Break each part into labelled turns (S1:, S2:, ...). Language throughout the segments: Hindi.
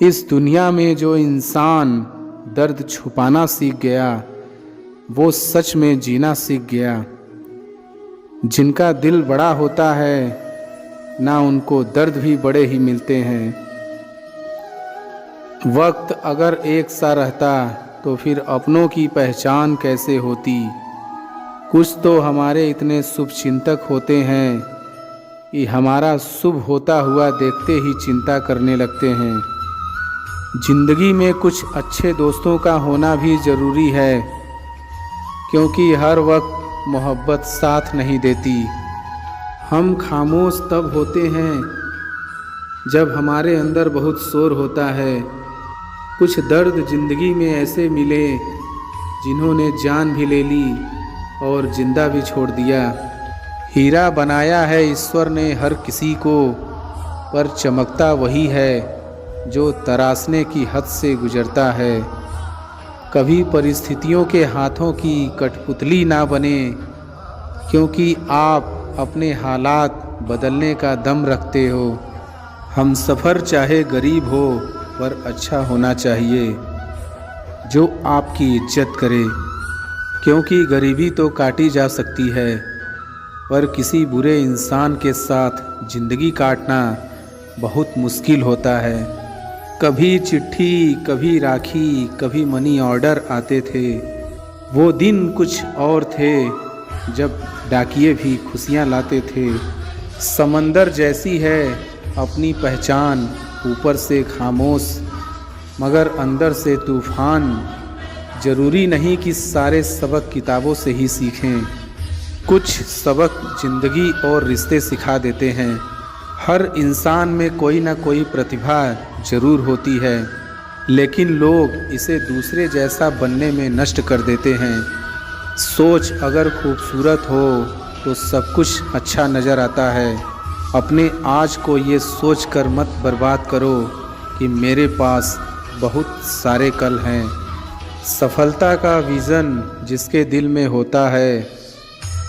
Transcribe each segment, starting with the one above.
S1: इस दुनिया में जो इंसान दर्द छुपाना सीख गया वो सच में जीना सीख गया। जिनका दिल बड़ा होता है ना उनको दर्द भी बड़े ही मिलते हैं। वक्त अगर एक सा रहता तो फिर अपनों की पहचान कैसे होती। कुछ तो हमारे इतने शुभ चिंतक होते हैं कि हमारा शुभ होता हुआ देखते ही चिंता करने लगते हैं। जिंदगी में कुछ अच्छे दोस्तों का होना भी ज़रूरी है, क्योंकि हर वक्त मोहब्बत साथ नहीं देती। हम खामोश तब होते हैं जब हमारे अंदर बहुत शोर होता है। कुछ दर्द जिंदगी में ऐसे मिले जिन्होंने जान भी ले ली और जिंदा भी छोड़ दिया। हीरा बनाया है ईश्वर ने हर किसी को, पर चमकता वही है जो तराशने की हद से गुजरता है। कभी परिस्थितियों के हाथों की कठपुतली ना बने, क्योंकि आप अपने हालात बदलने का दम रखते हो। हम सफ़र चाहे गरीब हो पर अच्छा होना चाहिए, जो आपकी इज्जत करे। क्योंकि गरीबी तो काटी जा सकती है, पर किसी बुरे इंसान के साथ ज़िंदगी काटना बहुत मुश्किल होता है। कभी चिट्ठी, कभी राखी, कभी मनी ऑर्डर आते थे। वो दिन कुछ और थे जब डाकिये भी खुशियाँ लाते थे। समंदर जैसी है अपनी पहचान, ऊपर से खामोश मगर अंदर से तूफान। ज़रूरी नहीं कि सारे सबक किताबों से ही सीखें, कुछ सबक ज़िंदगी और रिश्ते सिखा देते हैं। हर इंसान में कोई ना कोई प्रतिभा ज़रूर होती है, लेकिन लोग इसे दूसरे जैसा बनने में नष्ट कर देते हैं। सोच अगर खूबसूरत हो तो सब कुछ अच्छा नज़र आता है। अपने आज को ये सोच कर मत बर्बाद करो कि मेरे पास बहुत सारे कल हैं। सफलता का विज़न जिसके दिल में होता है,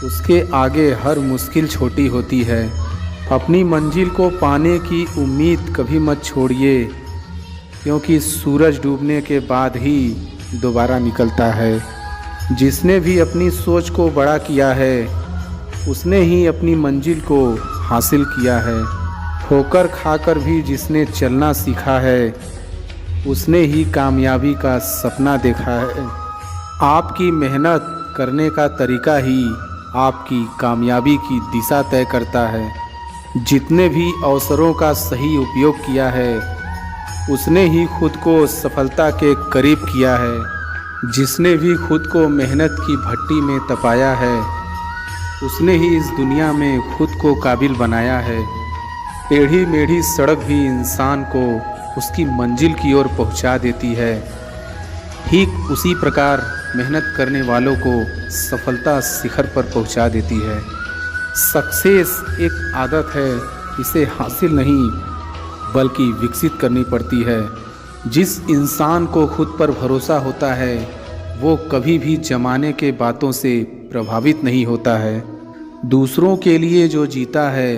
S1: उसके आगे हर मुश्किल छोटी होती है। अपनी मंजिल को पाने की उम्मीद कभी मत छोड़िए, क्योंकि सूरज डूबने के बाद ही दोबारा निकलता है। जिसने भी अपनी सोच को बड़ा किया है, उसने ही अपनी मंजिल को हासिल किया है। ठोकर खाकर भी जिसने चलना सीखा है, उसने ही कामयाबी का सपना देखा है। आपकी मेहनत करने का तरीका ही आपकी कामयाबी की दिशा तय करता है। जितने भी अवसरों का सही उपयोग किया है, उसने ही खुद को सफलता के करीब किया है। जिसने भी खुद को मेहनत की भट्टी में तपाया है, उसने ही इस दुनिया में खुद को काबिल बनाया है। टेढ़ी मेढ़ी सड़क भी इंसान को उसकी मंजिल की ओर पहुंचा देती है। ठीक उसी प्रकार मेहनत करने वालों को सफलता शिखर पर पहुंचा देती है। सक्सेस एक आदत है, इसे हासिल नहीं बल्कि विकसित करनी पड़ती है। जिस इंसान को खुद पर भरोसा होता है, वो कभी भी ज़माने के बातों से प्रभावित नहीं होता है। दूसरों के लिए जो जीता है,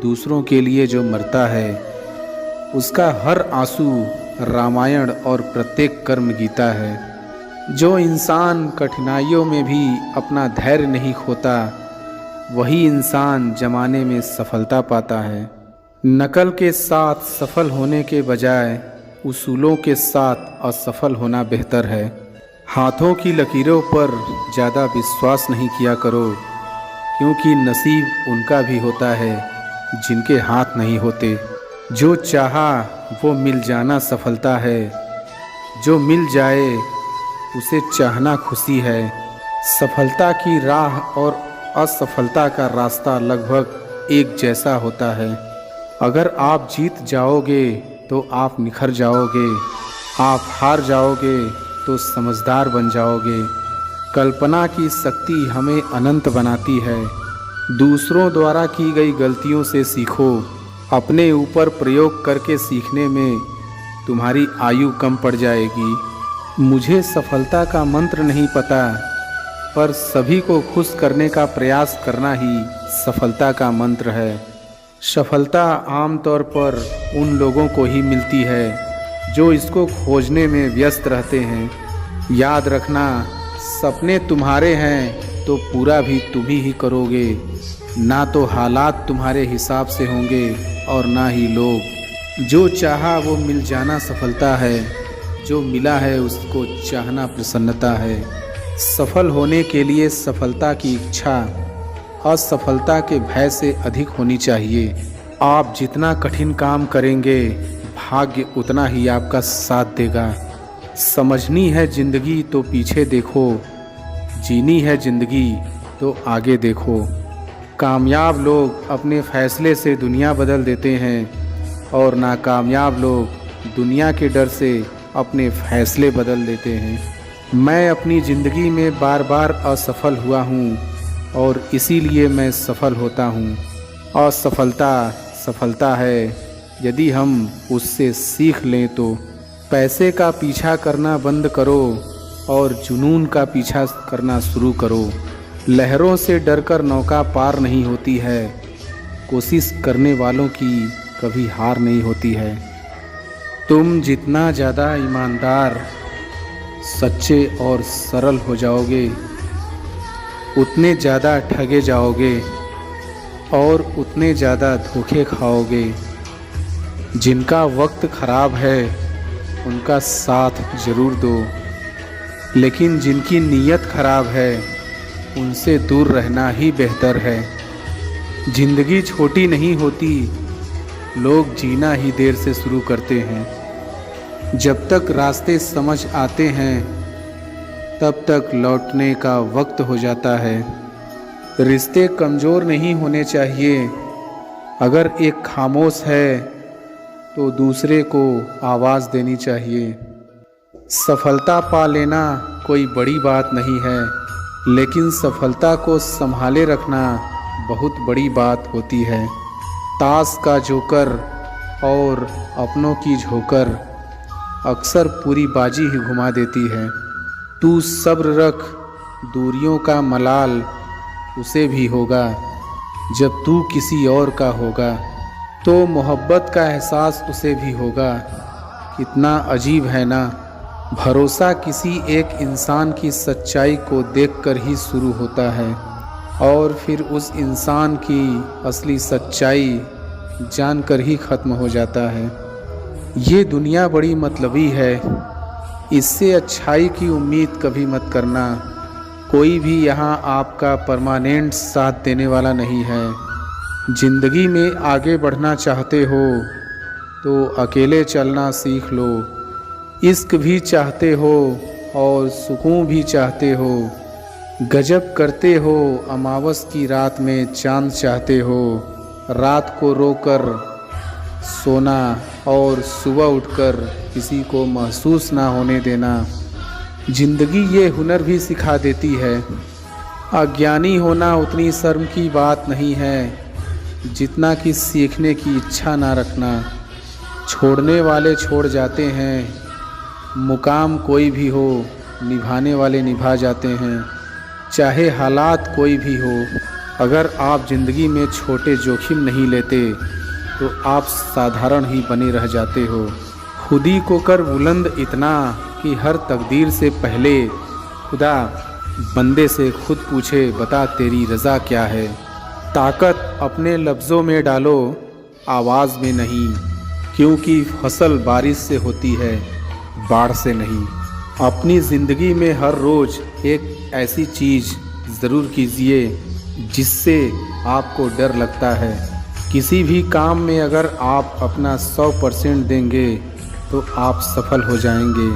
S1: दूसरों के लिए जो मरता है, उसका हर आंसू रामायण और प्रत्येक कर्म गीता है। जो इंसान कठिनाइयों में भी अपना धैर्य नहीं खोता, वही इंसान ज़माने में सफलता पाता है। नकल के साथ सफल होने के बजाय उसूलों के साथ असफल होना बेहतर है। हाथों की लकीरों पर ज़्यादा विश्वास नहीं किया करो, क्योंकि नसीब उनका भी होता है जिनके हाथ नहीं होते। जो चाहा वो मिल जाना सफलता है, जो मिल जाए उसे चाहना खुशी है। सफलता की राह और असफलता का रास्ता लगभग एक जैसा होता है। अगर आप जीत जाओगे तो आप निखर जाओगे, आप हार जाओगे तो समझदार बन जाओगे। कल्पना की शक्ति हमें अनंत बनाती है। दूसरों द्वारा की गई गलतियों से सीखो, अपने ऊपर प्रयोग करके सीखने में तुम्हारी आयु कम पड़ जाएगी। मुझे सफलता का मंत्र नहीं पता, पर सभी को खुश करने का प्रयास करना ही सफलता का मंत्र है। सफलता आमतौर पर उन लोगों को ही मिलती है जो इसको खोजने में व्यस्त रहते हैं। याद रखना, सपने तुम्हारे हैं तो पूरा भी तुम ही करोगे। ना तो हालात तुम्हारे हिसाब से होंगे और ना ही लोग। जो चाहा वो मिल जाना सफलता है, जो मिला है उसको चाहना प्रसन्नता है। सफल होने के लिए सफलता की इच्छा असफलता के भय से अधिक होनी चाहिए। आप जितना कठिन काम करेंगे, भाग्य उतना ही आपका साथ देगा। समझनी है जिंदगी तो पीछे देखो, जीनी है जिंदगी तो आगे देखो। कामयाब लोग अपने फैसले से दुनिया बदल देते हैं और नाकामयाब लोग दुनिया के डर से अपने फैसले बदल देते हैं। मैं अपनी ज़िंदगी में बार बार असफल हुआ हूँ और इसीलिए मैं सफल होता हूँ। असफलता सफलता है यदि हम उससे सीख लें तो। पैसे का पीछा करना बंद करो और जुनून का पीछा करना शुरू करो। लहरों से डरकर नौका पार नहीं होती है, कोशिश करने वालों की कभी हार नहीं होती है। तुम जितना ज़्यादा ईमानदार, सच्चे और सरल हो जाओगे, उतने ज़्यादा ठगे जाओगे और उतने ज़्यादा धोखे खाओगे। जिनका वक्त ख़राब है उनका साथ ज़रूर दो, लेकिन जिनकी नीयत ख़राब है उनसे दूर रहना ही बेहतर है। ज़िंदगी छोटी नहीं होती, लोग जीना ही देर से शुरू करते हैं। जब तक रास्ते समझ आते हैं तब तक लौटने का वक्त हो जाता है। रिश्ते कमज़ोर नहीं होने चाहिए। अगर एक खामोश है तो दूसरे को आवाज़ देनी चाहिए। सफलता पा लेना कोई बड़ी बात नहीं है, लेकिन सफलता को संभाले रखना बहुत बड़ी बात होती है। ताश का जोकर और अपनों की झोकर अक्सर पूरी बाजी ही घुमा देती है। तू सब्र रख, दूरियों का मलाल उसे भी होगा जब तू किसी और का होगा। तो मोहब्बत का एहसास उसे भी होगा। कितना अजीब है ना, भरोसा किसी एक इंसान की सच्चाई को देखकर ही शुरू होता है और फिर उस इंसान की असली सच्चाई जानकर ही ख़त्म हो जाता है। ये दुनिया बड़ी मतलबी है, इससे अच्छाई की उम्मीद कभी मत करना। कोई भी यहाँ आपका परमानेंट साथ देने वाला नहीं है। ज़िंदगी में आगे बढ़ना चाहते हो तो अकेले चलना सीख लो। इश्क भी चाहते हो और सुकून भी चाहते हो। गजब करते हो, अमावस की रात में चांद चाहते हो। रात को रोकर सोना और सुबह उठकर किसी को महसूस ना होने देना। जिंदगी ये हुनर भी सिखा देती है। अज्ञानी होना उतनी शर्म की बात नहीं है जितना कि सीखने की इच्छा ना रखना। छोड़ने वाले छोड़ जाते हैं, मुकाम कोई भी हो निभाने वाले निभा जाते हैं। चाहे हालात कोई भी हो, अगर आप ज़िंदगी में छोटे जोखिम नहीं लेते तो आप साधारण ही बने रह जाते हो। खुदी को कर बुलंद इतना कि हर तकदीर से पहले खुदा बंदे से खुद पूछे, बता तेरी रज़ा क्या है। ताकत अपने लफ्ज़ों में डालो, आवाज़ में नहीं, क्योंकि फसल बारिश से होती है, बाढ़ से नहीं। अपनी ज़िंदगी में हर रोज़ एक ऐसी चीज़ ज़रूर कीजिए जिससे आपको डर लगता है। किसी भी काम में अगर आप अपना 100% देंगे तो आप सफल हो जाएंगे।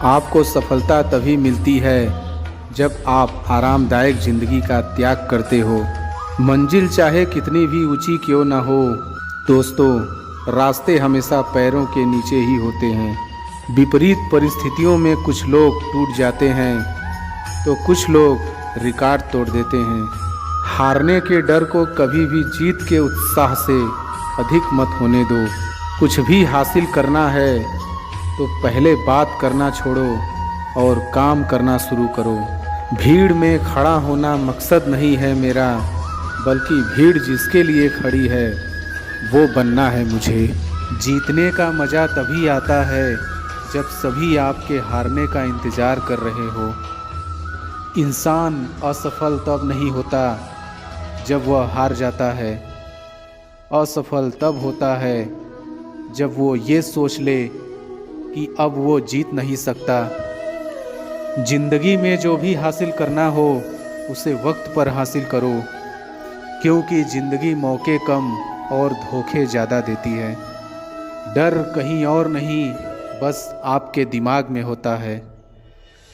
S1: आपको सफलता तभी मिलती है जब आप आरामदायक ज़िंदगी का त्याग करते हो। मंजिल चाहे कितनी भी ऊंची क्यों ना हो दोस्तों, रास्ते हमेशा पैरों के नीचे ही होते हैं। विपरीत परिस्थितियों में कुछ लोग टूट जाते हैं तो कुछ लोग रिकॉर्ड तोड़ देते हैं। हारने के डर को कभी भी जीत के उत्साह से अधिक मत होने दो। कुछ भी हासिल करना है तो पहले बात करना छोड़ो और काम करना शुरू करो। भीड़ में खड़ा होना मकसद नहीं है मेरा, बल्कि भीड़ जिसके लिए खड़ी है वो बनना है मुझे। जीतने का मज़ा तभी आता है जब सभी आपके हारने का इंतज़ार कर रहे हो। इंसान असफल तब नहीं होता जब वह हार जाता है, असफल तब होता है जब वो ये सोच ले कि अब वो जीत नहीं सकता। ज़िंदगी में जो भी हासिल करना हो उसे वक्त पर हासिल करो, क्योंकि ज़िंदगी मौके कम और धोखे ज़्यादा देती है। डर कहीं और नहीं, बस आपके दिमाग में होता है।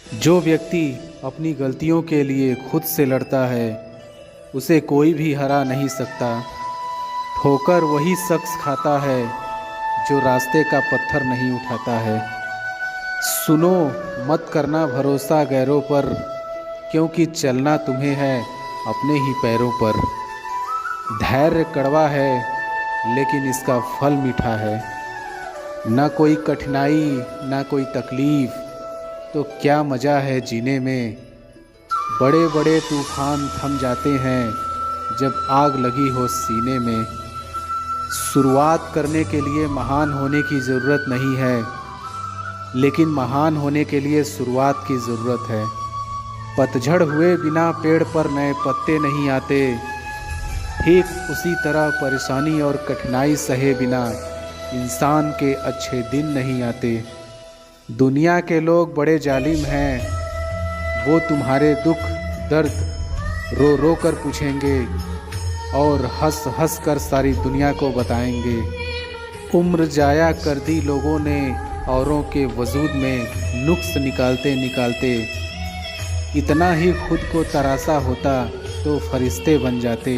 S1: जो व्यक्ति अपनी गलतियों के लिए खुद से लड़ता है उसे कोई भी हरा नहीं सकता। ठोकर वही शख्स खाता है जो रास्ते का पत्थर नहीं उठाता है। सुनो, मत करना भरोसा गैरों पर, क्योंकि चलना तुम्हें है अपने ही पैरों पर। धैर्य कड़वा है लेकिन इसका फल मीठा है। ना कोई कठिनाई ना कोई तकलीफ, तो क्या मज़ा है जीने में। बड़े बड़े तूफान थम जाते हैं जब आग लगी हो सीने में। शुरुआत करने के लिए महान होने की ज़रूरत नहीं है, लेकिन महान होने के लिए शुरुआत की ज़रूरत है। पतझड़ हुए बिना पेड़ पर नए पत्ते नहीं आते, ठीक उसी तरह परेशानी और कठिनाई सहे बिना इंसान के अच्छे दिन नहीं आते। दुनिया के लोग बड़े जालिम हैं, वो तुम्हारे दुख दर्द रो रो कर पूछेंगे और हंस हंस कर सारी दुनिया को बताएंगे। उम्र जाया कर दी लोगों ने औरों के वजूद में नुक्स निकालते निकालते। इतना ही खुद को तरासा होता तो फरिश्ते बन जाते।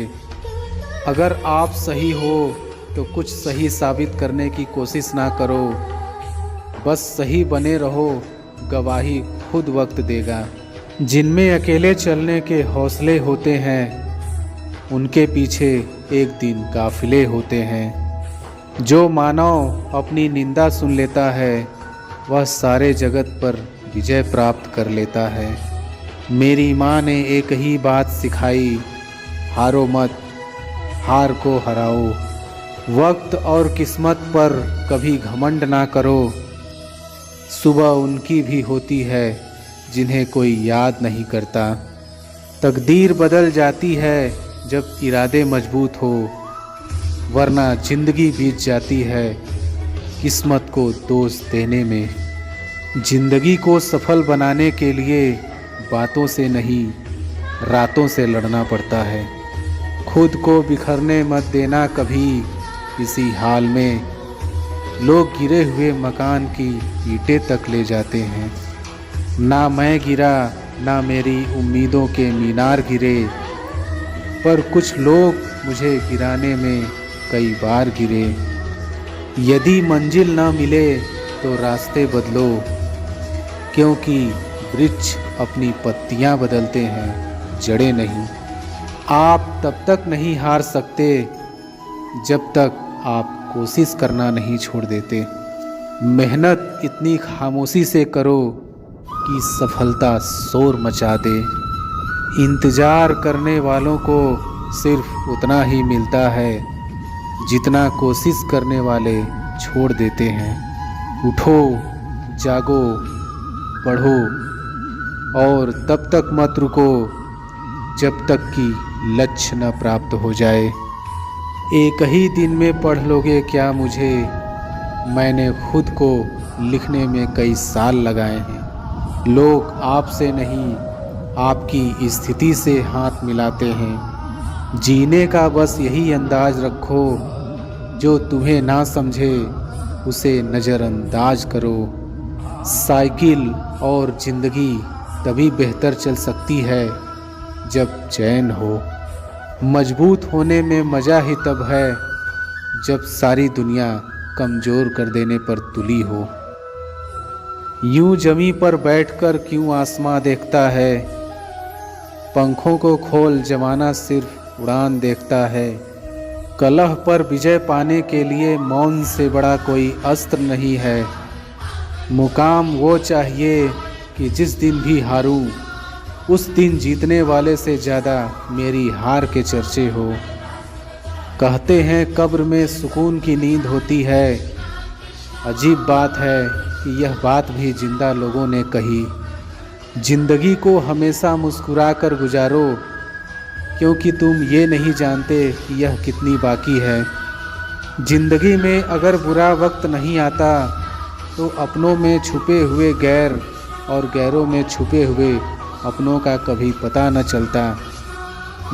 S1: अगर आप सही हो तो कुछ सही साबित करने की कोशिश ना करो, बस सही बने रहो, गवाही खुद वक्त देगा। जिनमें अकेले चलने के हौसले होते हैं उनके पीछे एक दिन काफिले होते हैं। जो मानव अपनी निंदा सुन लेता है वह सारे जगत पर विजय प्राप्त कर लेता है। मेरी माँ ने एक ही बात सिखाई, हारो मत, हार को हराओ। वक्त और किस्मत पर कभी घमंड ना करो, सुबह उनकी भी होती है जिन्हें कोई याद नहीं करता। तकदीर बदल जाती है जब इरादे मजबूत हो, वरना जिंदगी बीत जाती है किस्मत को दोष देने में। जिंदगी को सफल बनाने के लिए बातों से नहीं रातों से लड़ना पड़ता है। खुद को बिखरने मत देना कभी किसी हाल में। लोग गिरे हुए मकान की ईंटें तक ले जाते हैं। ना मैं गिरा ना मेरी उम्मीदों के मीनार गिरे, पर कुछ लोग मुझे गिराने में कई बार गिरे। यदि मंजिल ना मिले तो रास्ते बदलो, क्योंकि वृक्ष अपनी पत्तियां बदलते हैं, जड़ें नहीं। आप तब तक नहीं हार सकते जब तक आप कोशिश करना नहीं छोड़ देते। मेहनत इतनी खामोशी से करो कि सफलता शोर मचा दे। इंतज़ार करने वालों को सिर्फ उतना ही मिलता है जितना कोशिश करने वाले छोड़ देते हैं। उठो, जागो, पढ़ो और तब तक मत रुको जब तक कि लक्ष्य न प्राप्त हो जाए। एक ही दिन में पढ़ लोगे क्या मुझे, मैंने खुद को लिखने में कई साल लगाए हैं। लोग आपसे नहीं आपकी स्थिति से हाथ मिलाते हैं। जीने का बस यही अंदाज रखो, जो तुम्हें ना समझे उसे नज़रअंदाज करो। साइकिल और ज़िंदगी तभी बेहतर चल सकती है जब चैन हो। मजबूत होने में मज़ा ही तब है जब सारी दुनिया कमज़ोर कर देने पर तुली हो। यूं जमी पर बैठकर क्यों आसमां देखता है, पंखों को खोल जमाना सिर्फ उड़ान देखता है। कलह पर विजय पाने के लिए मौन से बड़ा कोई अस्त्र नहीं है। मुकाम वो चाहिए कि जिस दिन भी हारूं उस दिन जीतने वाले से ज़्यादा मेरी हार के चर्चे हो। कहते हैं कब्र में सुकून की नींद होती है। अजीब बात है कि यह बात भी जिंदा लोगों ने कही। जिंदगी को हमेशा मुस्कुरा कर गुजारो, क्योंकि तुम ये नहीं जानते कि यह कितनी बाकी है। जिंदगी में अगर बुरा वक्त नहीं आता तो अपनों में छुपे हुए गैर और गैरों में छुपे हुए अपनों का कभी पता न चलता।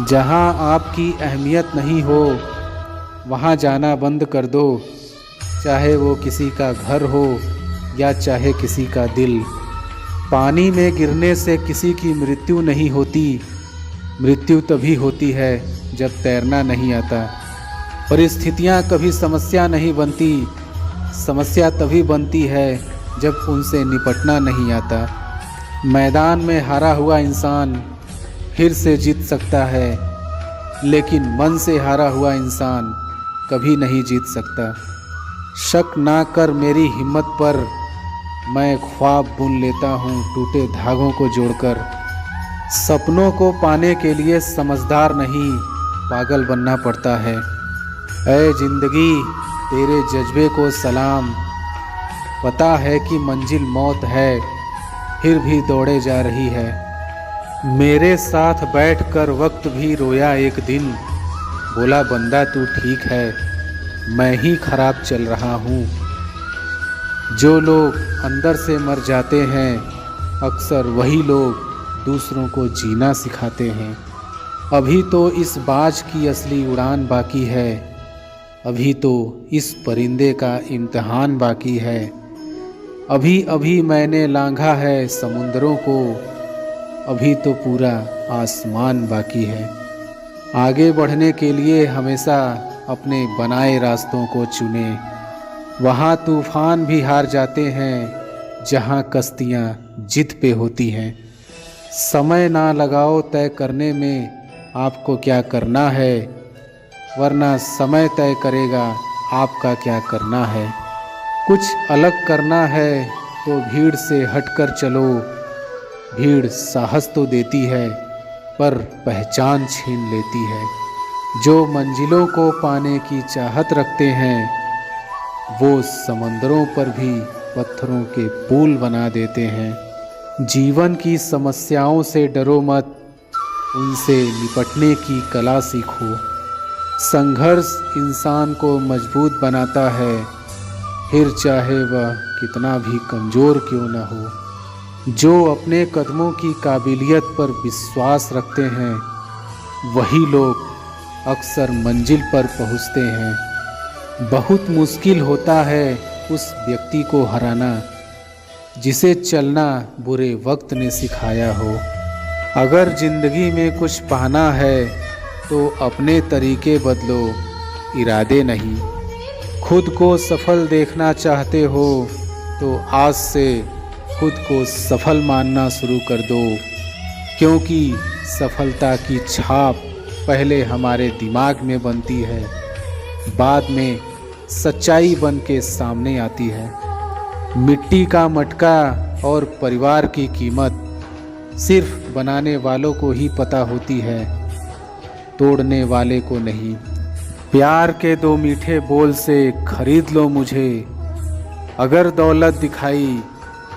S1: जहाँ आपकी अहमियत नहीं हो वहाँ जाना बंद कर दो, चाहे वो किसी का घर हो या चाहे किसी का दिल। पानी में गिरने से किसी की मृत्यु नहीं होती। मृत्यु तभी होती है जब तैरना नहीं आता। परिस्थितियाँ कभी समस्या नहीं बनती। समस्या तभी बनती है जब उनसे निपटना नहीं आता। मैदान में हारा हुआ इंसान फिर से जीत सकता है, लेकिन मन से हारा हुआ इंसान कभी नहीं जीत सकता। शक ना कर मेरी हिम्मत पर, मैं ख्वाब बुन लेता हूँ टूटे धागों को जोड़कर। सपनों को पाने के लिए समझदार नहीं पागल बनना पड़ता है। ऐ जिंदगी तेरे जज्बे को सलाम। पता है कि मंजिल मौत है, फिर भी दौड़े जा रही है। मेरे साथ बैठकर वक्त भी रोया एक दिन। बोला बंदा तू ठीक है, मैं ही खराब चल रहा हूँ। जो लोग अंदर से मर जाते हैं अक्सर वही लोग दूसरों को जीना सिखाते हैं। अभी तो इस बाज की असली उड़ान बाकी है। अभी तो इस परिंदे का इम्तिहान बाकी है। अभी अभी मैंने लांघा है समुंदरों को, अभी तो पूरा आसमान बाकी है। आगे बढ़ने के लिए हमेशा अपने बनाए रास्तों को चुने। वहाँ तूफान भी हार जाते हैं जहाँ कश्तियाँ जिद पे होती हैं। समय ना लगाओ तय करने में आपको क्या करना है, वरना समय तय करेगा आपका क्या करना है। कुछ अलग करना है तो भीड़ से हटकर चलो। भीड़ साहस तो देती है पर पहचान छीन लेती है। जो मंजिलों को पाने की चाहत रखते हैं वो समंदरों पर भी पत्थरों के पुल बना देते हैं। जीवन की समस्याओं से डरो मत, उनसे निपटने की कला सीखो। संघर्ष इंसान को मजबूत बनाता है, फिर चाहे वह कितना भी कमज़ोर क्यों न हो। जो अपने कदमों की काबिलियत पर विश्वास रखते हैं वही लोग अक्सर मंजिल पर पहुंचते हैं। बहुत मुश्किल होता है उस व्यक्ति को हराना जिसे चलना बुरे वक्त ने सिखाया हो। अगर ज़िंदगी में कुछ पाना है तो अपने तरीके बदलो, इरादे नहीं। खुद को सफल देखना चाहते हो तो आज से खुद को सफल मानना शुरू कर दो, क्योंकि सफलता की छाप पहले हमारे दिमाग में बनती है, बाद में सच्चाई बन के सामने आती है। मिट्टी का मटका और परिवार की कीमत सिर्फ बनाने वालों को ही पता होती है, तोड़ने वाले को नहीं। प्यार के दो मीठे बोल से खरीद लो मुझे। अगर दौलत दिखाई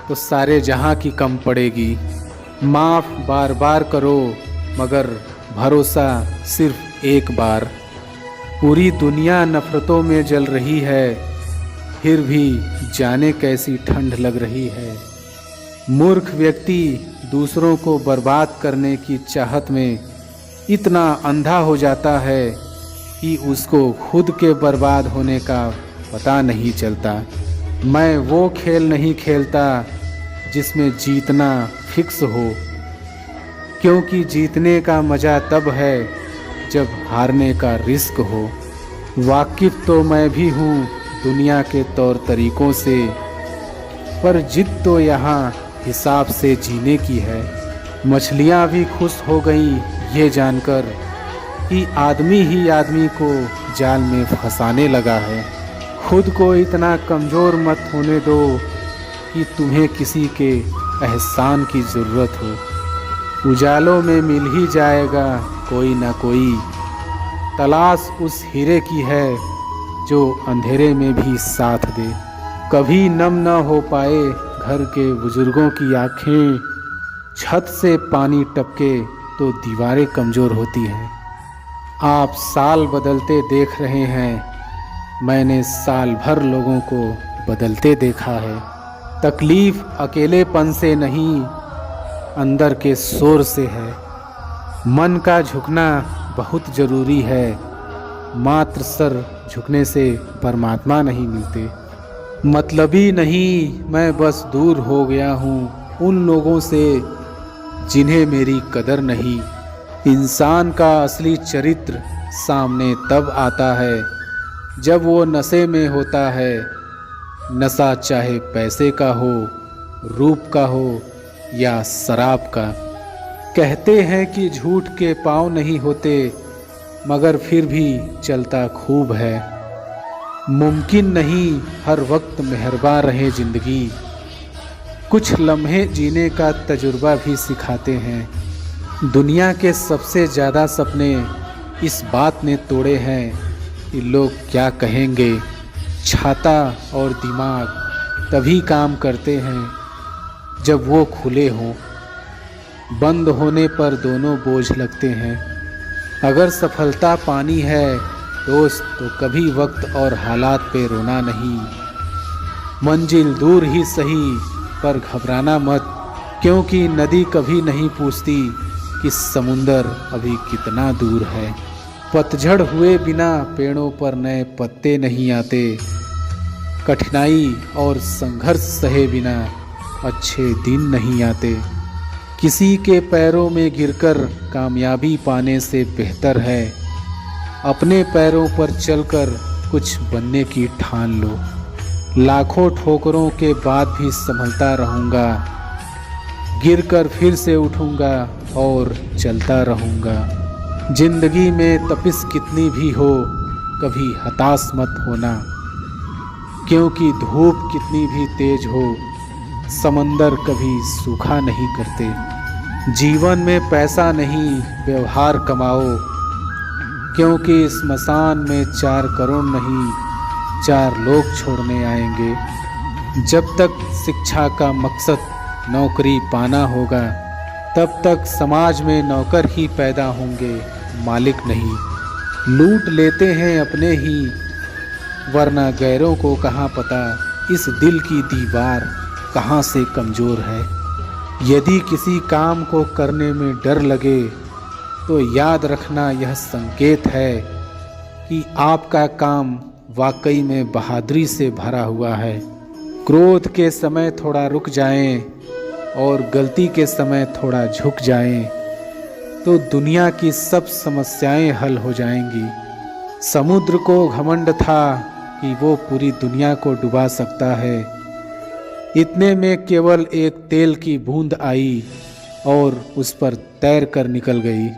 S1: तो सारे जहां की कम पड़ेगी। माफ़ बार बार करो मगर भरोसा सिर्फ एक बार। पूरी दुनिया नफ़रतों में जल रही है, फिर भी जाने कैसी ठंड लग रही है। मूर्ख व्यक्ति दूसरों को बर्बाद करने की चाहत में इतना अंधा हो जाता है कि उसको खुद के बर्बाद होने का पता नहीं चलता। मैं वो खेल नहीं खेलता जिसमें जीतना फिक्स हो, क्योंकि जीतने का मज़ा तब है जब हारने का रिस्क हो। वाकिफ़ तो मैं भी हूँ दुनिया के तौर तरीक़ों से, पर जिद तो यहाँ हिसाब से जीने की है। मछलियाँ भी खुश हो गईं ये जानकर कि आदमी ही आदमी को जाल में फंसाने लगा है। खुद को इतना कमज़ोर मत होने दो कि तुम्हें किसी के एहसान की ज़रूरत हो। उजालों में मिल ही जाएगा कोई ना कोई, तलाश उस हीरे की है जो अंधेरे में भी साथ दे। कभी नम न हो पाए घर के बुजुर्गों की आँखें, छत से पानी टपके तो दीवारें कमज़ोर होती हैं। आप साल बदलते देख रहे हैं, मैंने साल भर लोगों को बदलते देखा है। तकलीफ़ अकेलेपन से नहीं, अंदर के शोर से है। मन का झुकना बहुत ज़रूरी है, मात्र सर झुकने से परमात्मा नहीं मिलते। मतलबी नहीं, मैं बस दूर हो गया हूँ उन लोगों से जिन्हें मेरी कदर नहीं। इंसान का असली चरित्र सामने तब आता है जब वो नशे में होता है। नशा चाहे पैसे का हो, रूप का हो या शराब का। कहते हैं कि झूठ के पाँव नहीं होते, मगर फिर भी चलता खूब है। मुमकिन नहीं हर वक्त मेहरबान रहे ज़िंदगी, कुछ लम्हे जीने का तजुर्बा भी सिखाते हैं। दुनिया के सबसे ज़्यादा सपने इस बात ने तोड़े हैं कि लोग क्या कहेंगे। छाता और दिमाग तभी काम करते हैं जब वो खुले हों, बंद होने पर दोनों बोझ लगते हैं। अगर सफलता पानी है दोस्त, तो कभी वक्त और हालात पे रोना नहीं। मंजिल दूर ही सही पर घबराना मत, क्योंकि नदी कभी नहीं पूछती कि समुंदर अभी कितना दूर है। पतझड़ हुए बिना पेड़ों पर नए पत्ते नहीं आते। कठिनाई और संघर्ष सहे बिना अच्छे दिन नहीं आते। किसी के पैरों में गिरकर कामयाबी पाने से बेहतर है अपने पैरों पर चलकर कुछ बनने की ठान लो। लाखों ठोकरों के बाद भी संभलता रहूँगा, गिरकर फिर से उठूँगा और चलता रहूँगा। जिंदगी में तपिश कितनी भी हो, कभी हताश मत होना, क्योंकि धूप कितनी भी तेज हो, समंदर कभी सूखा नहीं करते। जीवन में पैसा नहीं, व्यवहार कमाओ, क्योंकि स्मशान में 4 करोड़ नहीं, 4 लोग छोड़ने आएंगे। जब तक शिक्षा का मकसद नौकरी पाना होगा, तब तक समाज में नौकर ही पैदा होंगे, मालिक नहीं। लूट लेते हैं अपने ही, वरना गैरों को कहाँ पता इस दिल की दीवार कहाँ से कमज़ोर है। यदि किसी काम को करने में डर लगे तो याद रखना यह संकेत है कि आपका काम वाकई में बहादुरी से भरा हुआ है। क्रोध के समय थोड़ा रुक जाएं और गलती के समय थोड़ा झुक जाएं, तो दुनिया की सब समस्याएं हल हो जाएंगी। समुद्र को घमंड था कि वो पूरी दुनिया को डुबा सकता है। इतने में केवल एक तेल की बूंद आई और उस पर तैर कर निकल गई।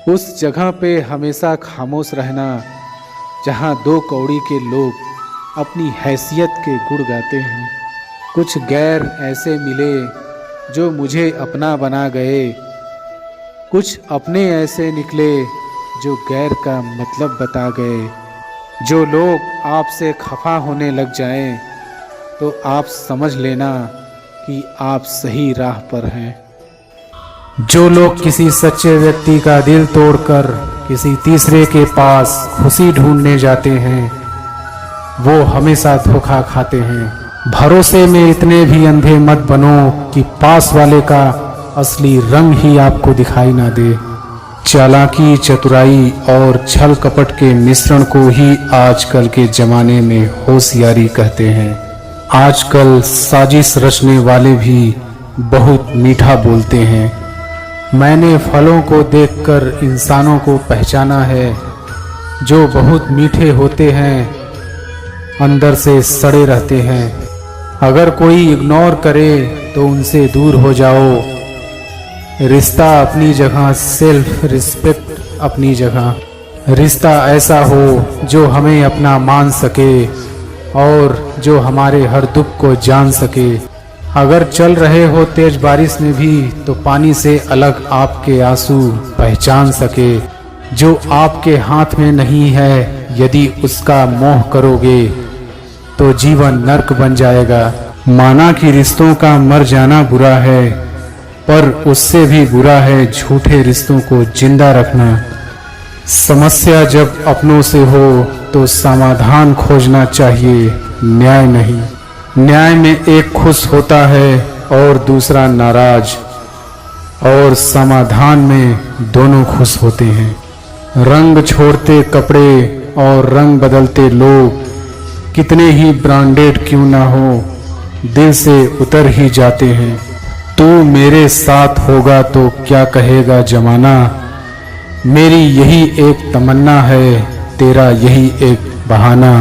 S1: उस जगह पे हमेशा खामोश रहना जहाँ 2 कौड़ी के लोग अपनी हैसियत के गुण गाते हैं। कुछ गैर ऐसे मिले जो मुझे अपना बना गए, कुछ अपने ऐसे निकले जो गैर का मतलब बता गए। जो लोग आपसे खफा होने लग जाएं, तो आप समझ लेना कि आप सही राह पर हैं। जो लोग किसी सच्चे व्यक्ति का दिल तोड़कर किसी तीसरे के पास खुशी ढूंढने जाते हैं, वो हमेशा धोखा खाते हैं। भरोसे में इतने भी अंधे मत बनो कि पास वाले का असली रंग ही आपको दिखाई ना दे। चालाकी, चतुराई और छल कपट के मिश्रण को ही आजकल के ज़माने में होशियारी कहते हैं। आजकल साजिश रचने वाले भी बहुत मीठा बोलते हैं। मैंने फलों को देखकर इंसानों को पहचाना है, जो बहुत मीठे होते हैं, अंदर से सड़े रहते हैं। अगर कोई इग्नोर करे तो उनसे दूर हो जाओ। रिश्ता अपनी जगह, सेल्फ रिस्पेक्ट अपनी जगह। रिश्ता ऐसा हो जो हमें अपना मान सके और जो हमारे हर दुख को जान सके। अगर चल रहे हो तेज बारिश में भी तो पानी से अलग आपके आंसू पहचान सके। जो आपके हाथ में नहीं है, यदि उसका मोह करोगे तो जीवन नर्क बन जाएगा। माना कि रिश्तों का मर जाना बुरा है, पर उससे भी बुरा है झूठे रिश्तों को जिंदा रखना। समस्या जब अपनों से हो तो समाधान खोजना चाहिए, न्याय नहीं। न्याय में एक खुश होता है और दूसरा नाराज, और समाधान में दोनों खुश होते हैं। रंग छोड़ते कपड़े और रंग बदलते लोग कितने ही ब्रांडेड क्यों ना हो, दिल से उतर ही जाते हैं। तू मेरे साथ होगा तो क्या कहेगा जमाना, मेरी यही एक तमन्ना है, तेरा यही एक बहाना।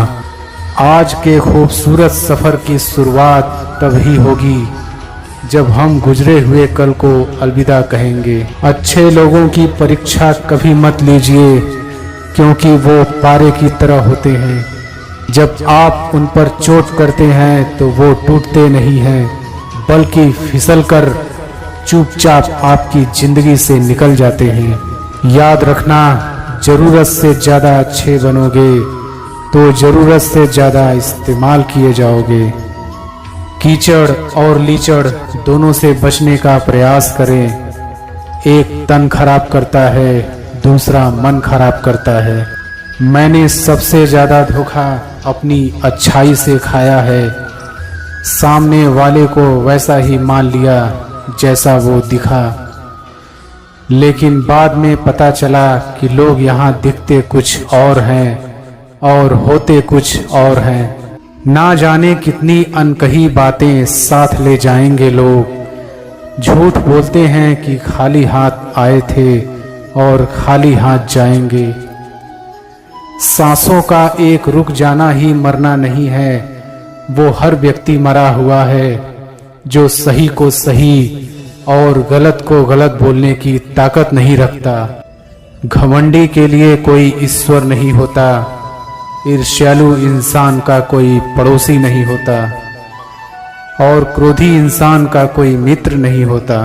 S1: आज के खूबसूरत सफ़र की शुरुआत तभी होगी जब हम गुजरे हुए कल को अलविदा कहेंगे। अच्छे लोगों की परीक्षा कभी मत लीजिए, क्योंकि वो पारे की तरह होते हैं। जब आप उन पर चोट करते हैं तो वो टूटते नहीं हैं, बल्कि फिसलकर चुपचाप आपकी ज़िंदगी से निकल जाते हैं। याद रखना, ज़रूरत से ज़्यादा अच्छे बनोगे तो ज़रूरत से ज़्यादा इस्तेमाल किए जाओगे। कीचड़ और लीचड़ दोनों से बचने का प्रयास करें। एक तन खराब करता है, दूसरा मन खराब करता है। मैंने सबसे ज़्यादा धोखा अपनी अच्छाई से खाया है। सामने वाले को वैसा ही मान लिया जैसा वो दिखा, लेकिन बाद में पता चला कि लोग यहाँ दिखते कुछ और हैं और होते कुछ और हैं। ना जाने कितनी अनकही बातें साथ ले जाएंगे लोग। झूठ बोलते हैं कि खाली हाथ आए थे और खाली हाथ जाएंगे। सांसों का एक रुक जाना ही मरना नहीं है, वो हर व्यक्ति मरा हुआ है जो सही को सही और गलत को गलत बोलने की ताकत नहीं रखता। घमंडी के लिए कोई ईश्वर नहीं होता, ईर्ष्यालु इंसान का कोई पड़ोसी नहीं होता, और क्रोधी इंसान का कोई मित्र नहीं होता।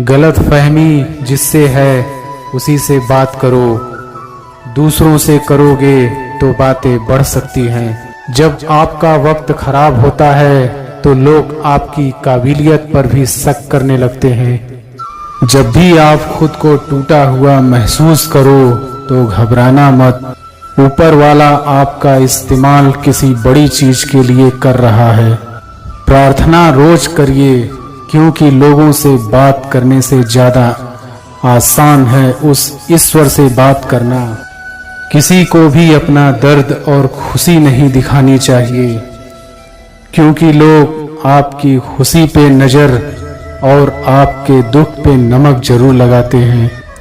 S1: गलत फहमी जिससे है उसी से बात करो, दूसरों से करोगे तो बातें बढ़ सकती हैं। जब आपका वक्त खराब होता है तो लोग आपकी काबिलियत पर भी शक करने लगते हैं। जब भी आप खुद को टूटा हुआ महसूस करो तो घबराना मत। ऊपर वाला आपका इस्तेमाल किसी बड़ी चीज के लिए कर रहा है। प्रार्थना रोज करिए, क्योंकि लोगों से बात करने से ज्यादा आसान है उस ईश्वर से बात करना। किसी को भी अपना दर्द और खुशी नहीं दिखानी चाहिए, क्योंकि लोग आपकी खुशी पे नजर और आपके दुख पे नमक जरूर लगाते हैं।